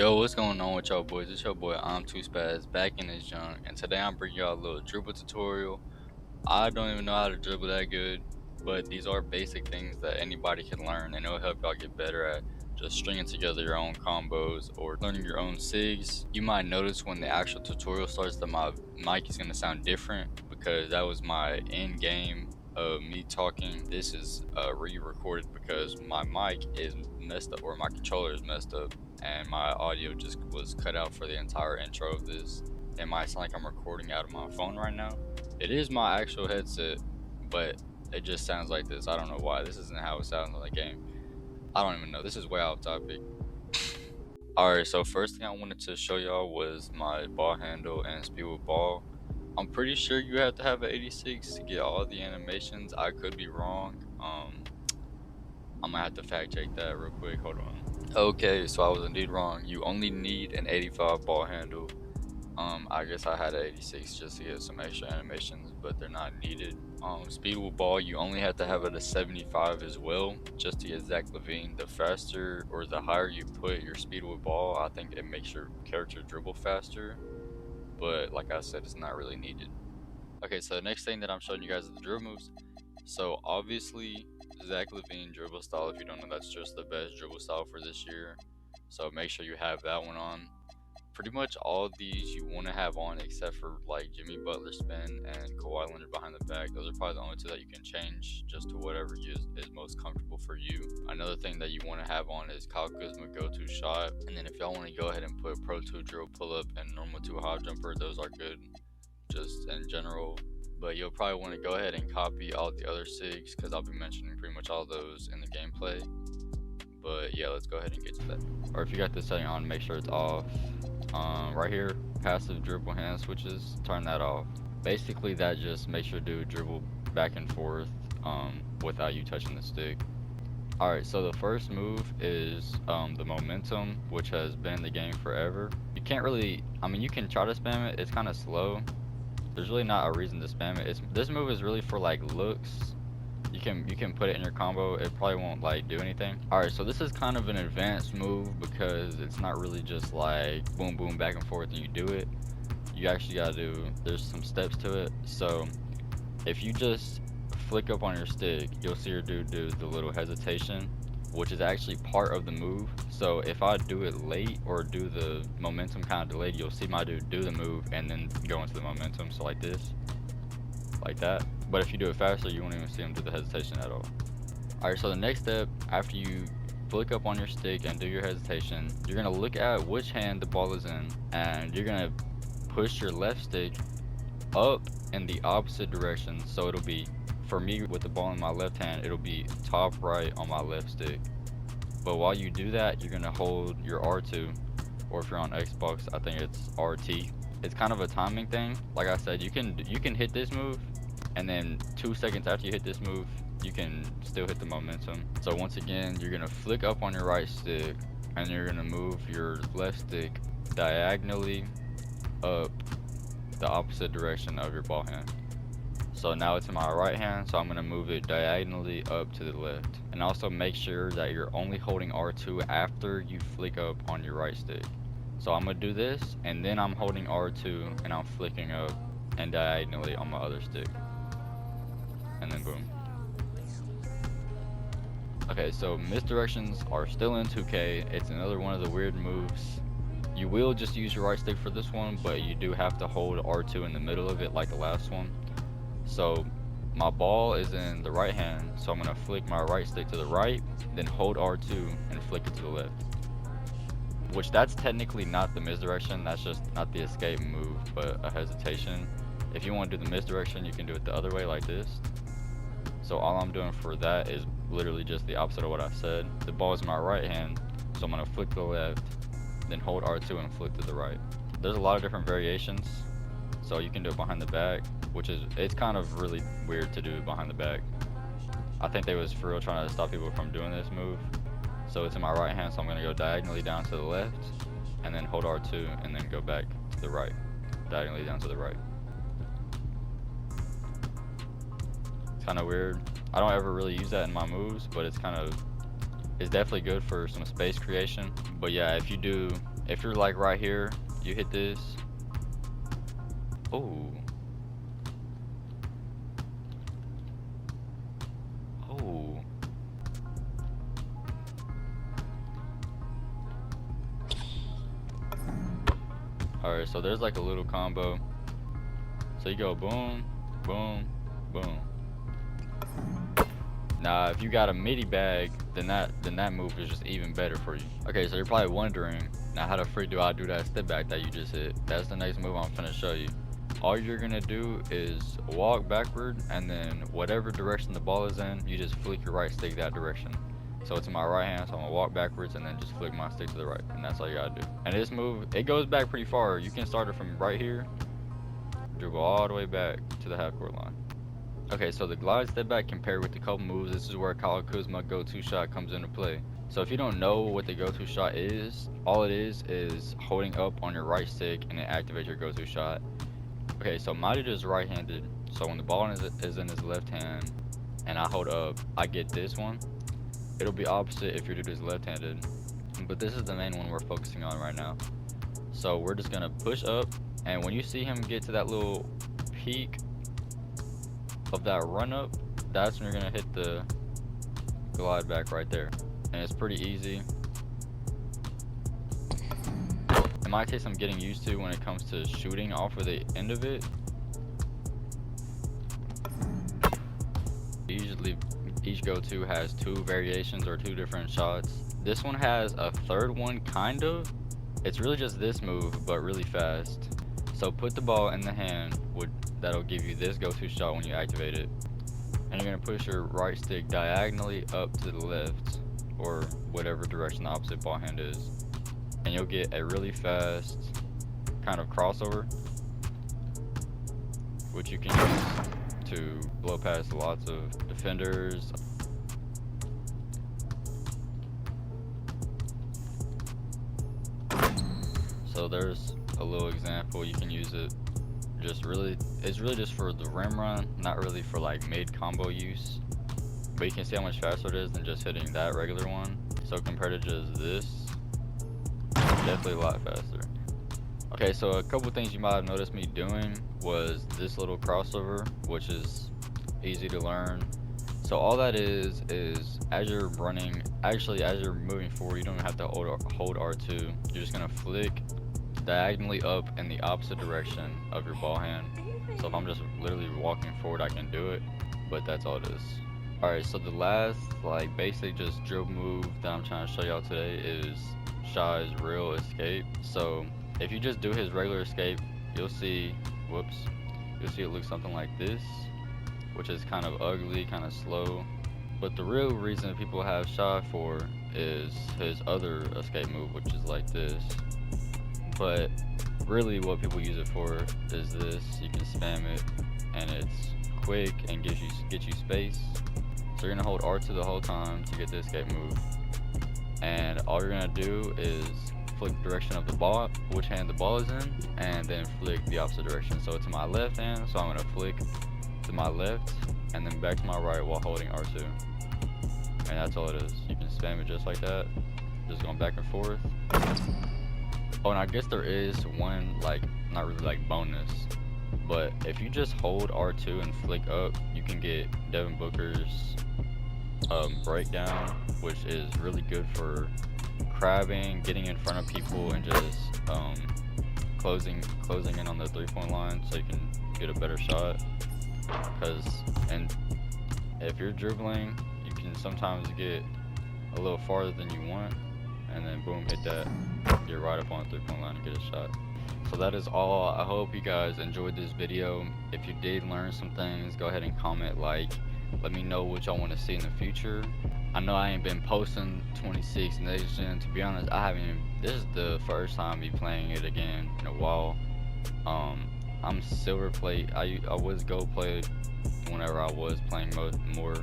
Yo, what's going on with y'all boys? It's your boy I'm Too Spaz back in this junk, and today I'm bringing y'all a little dribble tutorial. I don't even know how to dribble that good, but these are basic things that anybody can learn, and it'll help y'all get better at just stringing together your own combos or learning your own SIGs. You might notice when the actual tutorial starts that my mic is going to sound different because that was my end game of me talking. This is re-recorded because my mic is messed up, or my controller is messed up, and my audio just was cut out for the entire intro of this. It might sound like I'm recording out of my phone right now. It is my actual headset, but it just sounds like this. I don't know why. This isn't how it sounds in the game. I don't even know. This is way off topic. Alright, so first thing I wanted to show y'all was my ball handle and speed with ball. I'm pretty sure you have to have an 86 to get all the animations. I could be wrong. I'm gonna have to fact check that real quick. Hold on. Okay, so I was indeed wrong. You only need an 85 ball handle. I guess I had an 86 just to get some extra animations, but they're not needed. Speed with ball, you only have to have it a 75 as well, just to get Zach Levine. The faster or the higher you put your speed with ball, I think it makes your character dribble faster. But like I said, it's not really needed. Okay, so the next thing that I'm showing you guys is the dribble moves. So obviously, Zach Levine dribble style, if you don't know, that's just the best dribble style for this year. So make sure you have that one on. Pretty much all of these you want to have on except for like Jimmy Butler spin and Kawhi Leonard behind the back. Those are probably the only two that you can change just to whatever is most comfortable for you. Another thing that you want to have on is Kyle Kuzma go-to shot. And then if y'all want to go ahead and put Pro 2 drill pull-up and normal 2 hop jumper, those are good just in general. But you'll probably want to go ahead and copy all the other SIGs because I'll be mentioning pretty much all those in the gameplay. But yeah, let's go ahead and get to that. Or if you got this setting on, make sure it's off. Right here, passive dribble hand switches, turn that off. Basically that just makes your dude dribble back and forth without you touching the stick. Alright, so the first move is the momentum, which has been in the game forever. You can't really, you can try to spam it, it's kind of slow. There's really not a reason to spam it. This move is really for like looks. You can put it in your combo, it probably won't like do anything. Alright, so this is kind of an advanced move because it's not really just like boom boom back and forth and you do it. You actually gotta do, there's some steps to it. So if you just flick up on your stick, you'll see your dude do the little hesitation, which is actually part of the move. So if I do it late or do the momentum kind of delayed, you'll see my dude do the move and then go into the momentum. So like this, like that. But if you do it faster, you won't even see him do the hesitation at all. Alright, so the next step, after you flick up on your stick and do your hesitation, you're going to look at which hand the ball is in, and you're going to push your left stick up in the opposite direction. So it'll be, for me with the ball in my left hand, it'll be top right on my left stick. But while you do that, you're going to hold your R2, or if you're on Xbox, I think it's RT. It's kind of a timing thing. Like I said, you can hit this move, and then 2 seconds after you hit this move, you can still hit the momentum. So once again, you're gonna flick up on your right stick, and you're gonna move your left stick diagonally up the opposite direction of your ball hand. So now it's in my right hand, so I'm gonna move it diagonally up to the left. And also make sure that you're only holding R2 after you flick up on your right stick. So I'm gonna do this, and then I'm holding R2 and I'm flicking up and diagonally on my other stick. And then boom. Okay, so misdirections are still in 2K. It's another one of the weird moves. You will just use your right stick for this one, but you do have to hold R2 in the middle of it like the last one. So my ball is in the right hand, so I'm gonna flick my right stick to the right, then hold R2 and flick it to the left. Which that's technically not the misdirection, that's just not the escape move, but a hesitation. If you want to do the misdirection, you can do it the other way like this. So all I'm doing for that is literally just the opposite of what I said. The ball is in my right hand, so I'm gonna flick to the left, then hold R2 and flick to the right. There's a lot of different variations. So you can do it behind the back, it's kind of really weird to do behind the back. I think they was for real trying to stop people from doing this move. So it's in my right hand, so I'm gonna go diagonally down to the left, and then hold R2, and then go back to the right, diagonally down to the right. It's kind of weird. I don't ever really use that in my moves, but it's definitely good for some space creation. But yeah, if if you're like right here, you hit this. Oh. Oh. Alright, so there's like a little combo. So you go boom, boom, boom. Now, if you got a midi bag, then that move is just even better for you. Okay, so you're probably wondering, now how the freak do I do that step back that you just hit? That's the next move I'm finna show you. All you're gonna do is walk backward, and then whatever direction the ball is in, you just flick your right stick that direction. So it's in my right hand, so I'm gonna walk backwards and then just flick my stick to the right, and that's all you gotta do. And this move, it goes back pretty far. You can start it from right here, dribble all the way back to the half court line. Okay, so the glide step back compared with the couple moves, this is where Kyle Kuzma go-to shot comes into play. So if you don't know what the go-to shot is, all it is holding up on your right stick and it activates your go-to shot. Okay, so Madi is right-handed, so when the ball is in his left hand and I hold up, I get this one. It'll be opposite if your dude is left-handed, but this is the main one we're focusing on right now. So we're just gonna push up, and when you see him get to that little peak of that run up, that's when you're gonna hit the glide back right there, and it's pretty easy. It might take some getting used to when it comes to shooting off of the end of it. Usually each go-to has 2 variations or 2 different shots. This one has a third one, kind of. It's really just this move, but really fast. So put the ball in the hand, that'll give you this go-to shot when you activate it. And you're gonna push your right stick diagonally up to the left, or whatever direction the opposite ball hand is. And you'll get a really fast kind of crossover, which you can use to blow past lots of defenders. So there's a little example. You can use it it's really just for the rim run, not really for like mid combo use. But you can see how much faster it is than just hitting that regular one. So compared to just this, definitely a lot faster. Okay, so a couple things you might have noticed me doing was this little crossover, which is easy to learn. So all that is as you're running, actually as you're moving forward, you don't have to hold R2. You're just gonna flick diagonally up in the opposite direction of your ball hand. So if I'm just literally walking forward, I can do it, but that's all it is. Alright, so the last like basic just dribble move that I'm trying to show y'all today is Shai's real escape. So if you just do his regular escape, you'll see it looks something like this, which is kind of ugly, kind of slow. But the real reason people have Shai for is his other escape move, which is like this. But really what people use it for is this. You can spam it and it's quick and get you space. So you're gonna hold R2 the whole time to get the escape move. And all you're gonna do is flick the direction of the ball, which hand the ball is in, and then flick the opposite direction. So it's in my left hand, so I'm gonna flick to my left and then back to my right while holding R2. And that's all it is. You can spam it just like that, just going back and forth. Oh, and I guess there is one, like, not really like bonus, but if you just hold R2 and flick up, you can get Devin Booker's breakdown, which is really good for crabbing, getting in front of people, and just closing in on the 3-point line so you can get a better shot. And if you're dribbling, you can sometimes get a little farther than you want, and then boom, hit that, you're right up on the 3-point line and get a shot. So that is all. I hope you guys enjoyed this video. If you did learn some things, go ahead and comment, like, let me know what y'all want to see in the future. I know I ain't been posting 26 next gen. To be honest, this is the first time me playing it again in a while. I'm silver plate. I was gold plate whenever I was playing more.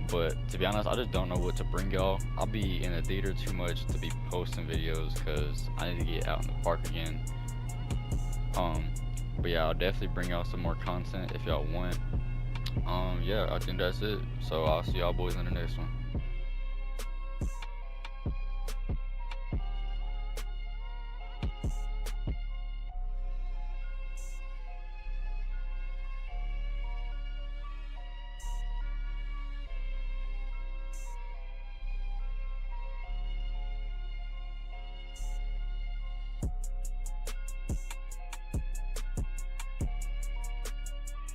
But to be honest, I just don't know what to bring y'all. I'll be in the theater too much to be posting videos because I need to get out in the park again. But yeah, I'll definitely bring y'all some more content if y'all want. Yeah, I think that's it. So I'll see y'all boys in the next one.